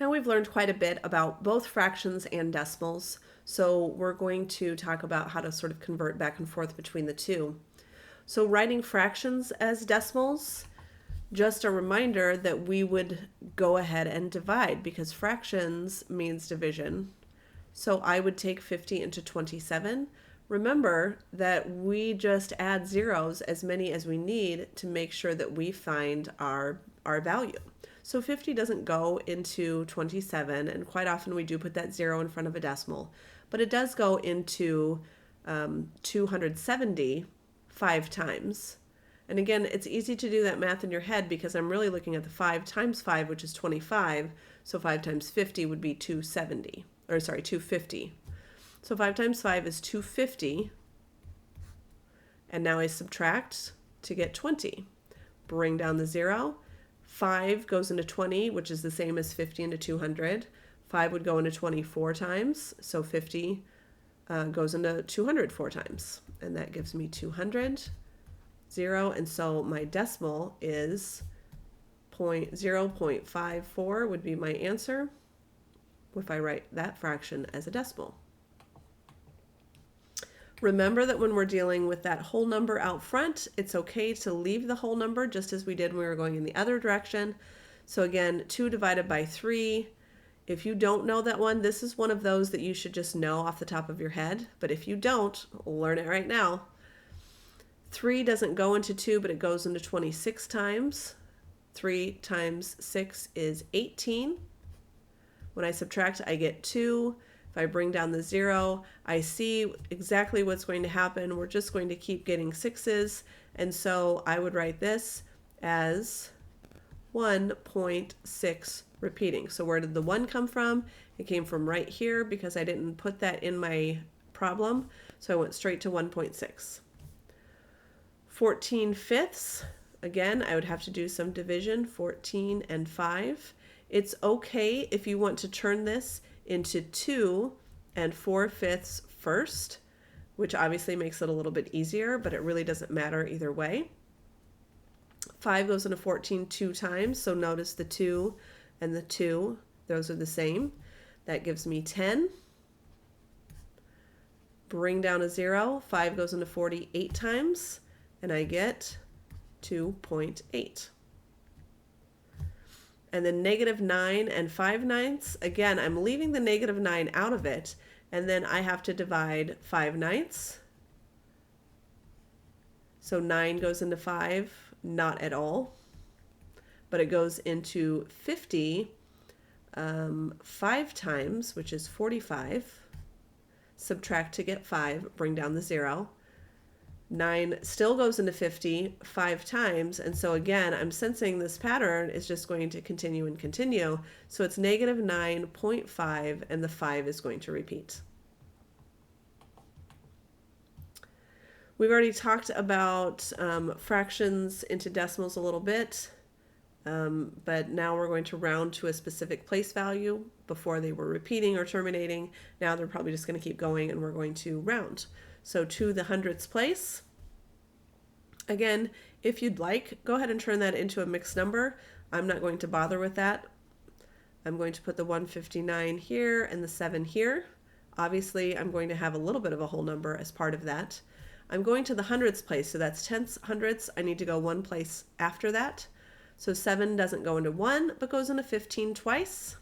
Now we've learned quite a bit about both fractions and decimals, so we're going to talk about how to sort of convert back and forth between the two. So writing fractions as decimals, just a reminder that we would go ahead and divide because fractions means division. So I would take 50 into 27. Remember that we just add zeros, as many as we need, to make sure that we find our value. So 50 doesn't go into 27, and quite often we do put that zero in front of a decimal, but it does go into 270 5 times. And again, it's easy to do that math in your head because I'm really looking at the 5 times 5, which is 25. So 5 times 50 would be 250. So 5 times 5 is 250. And now I subtract to get 20. Bring down the 0. 5 goes into 20, which is the same as 50 into 200. 5 would go into 24 times. So 50 goes into 200 4 times. And that gives me 200. 0, and so my decimal is 0.54 would be my answer if I write that fraction as a decimal. Remember that when we're dealing with that whole number out front, it's okay to leave the whole number just as we did when we were going in the other direction. So again, 2 divided by 3. If you don't know that one, this is one of those that you should just know off the top of your head. But if you don't, learn it right now. 3 doesn't go into 2, but it goes into 26 times. 3 times 6 is 18. When I subtract, I get 2. If I bring down the 0, I see exactly what's going to happen. We're just going to keep getting 6s. And so I would write this as 1.6 repeating. So where did the 1 come from? It came from right here because I didn't put that in my problem. So I went straight to 1.6. 14 fifths, again, I would have to do some division, 14 and 5. It's okay if you want to turn this into 2 and 4 fifths first, which obviously makes it a little bit easier, but it really doesn't matter either way. 5 goes into 14 2 times, so notice the 2 and the 2, those are the same. That gives me 10. Bring down a 0, 5 goes into 48 times. And I get 2.8. And then negative 9 and 5/9, again, I'm leaving the negative 9 out of it, and then I have to divide 5/9. So 9 goes into 5, not at all, but it goes into 50 5 times, which is 45. Subtract to get 5, bring down the 0. 9 still goes into 50 5 times, and so again I'm sensing this pattern is just going to continue and continue, so it's negative 9.5 and the 5 is going to repeat. We've already talked about fractions into decimals a little bit, but now we're going to round to a specific place value. Before they were repeating or terminating, now they're probably just going to keep going and we're going to round. So to the hundredths place. Again, if you'd like, go ahead and turn that into a mixed number. I'm not going to bother with that. I'm going to put the 159 here and the 7 here. Obviously, I'm going to have a little bit of a whole number as part of that. I'm going to the hundredths place, so that's tenths, hundredths. I need to go one place after that. So 7 doesn't go into 1, but goes into 15 twice.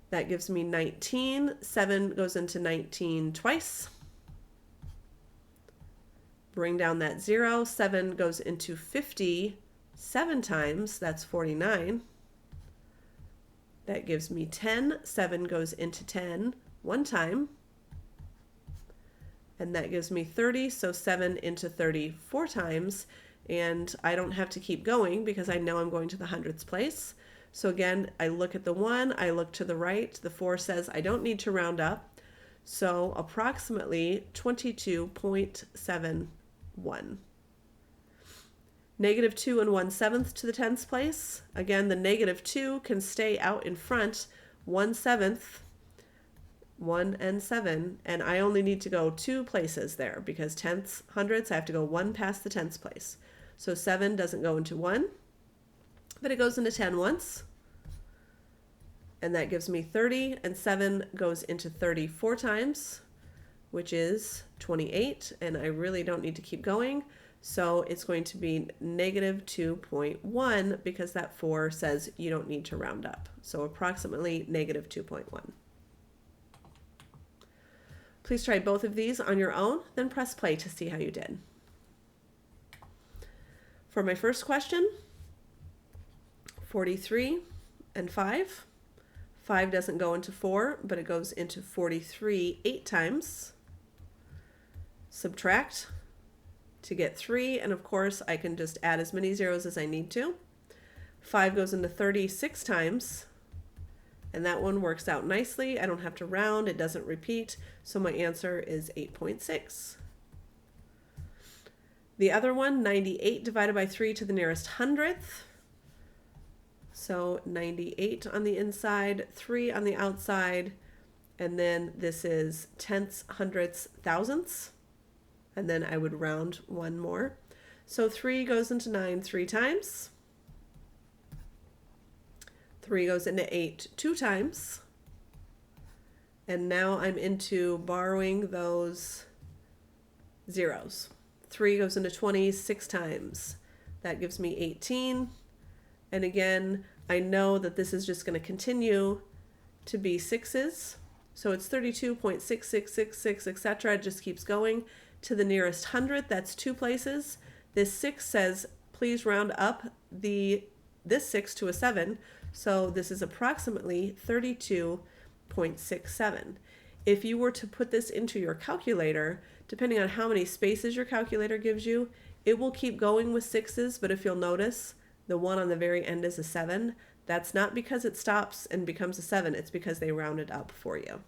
That gives me 19. 7 goes into 19 twice. Bring down that 0. 7 goes into 50 7 times. That's 49. That gives me 10. 7 goes into 10 one time. And that gives me 30. So 7 into 30 4 times. And I don't have to keep going because I know I'm going to the hundredths place. So again, I look at the 1, I look to the right. The 4 says I don't need to round up. So approximately 22.71. Negative 2 and 1/7 to the tens place. Again, the negative 2 can stay out in front. 1/7, 1 and 7. And I only need to go 2 places there because tenths, hundredths, I have to go 1 past the tens place. So 7 doesn't go into 1, but it goes into 10 once. and that gives me 30, and 7 goes into 30 4 times, which is 28, and I really don't need to keep going. So it's going to be negative 2.1 because that 4 says you don't need to round up. So approximately negative 2.1. Please try both of these on your own, then press play to see how you did. For my first question, 43 and 5. 5 doesn't go into 4, but it goes into 43 8 times. Subtract to get 3, and of course I can just add as many zeros as I need to. 5 goes into 36 times, and that one works out nicely. I don't have to round, it doesn't repeat, so my answer is 8.6. The other one, 98 divided by 3 to the nearest hundredth. So 98 on the inside, 3 on the outside, and then this is tenths, hundredths, thousandths. And then I would round one more. So 3 goes into 9 3 times. 3 goes into 8 2 times. And now I'm into borrowing those zeros. 3 goes into 20 6 times. That gives me 18. And again, I know that this is just going to continue to be 6s. So it's 32.6666, etc. It just keeps going to the nearest hundredth. That's 2 places. This 6 says, please round up this 6 to a 7. So this is approximately 32.67. If you were to put this into your calculator, depending on how many spaces your calculator gives you, it will keep going with 6s, but if you'll notice, the one on the very end is a 7. That's not because it stops and becomes a 7, it's because they rounded up for you.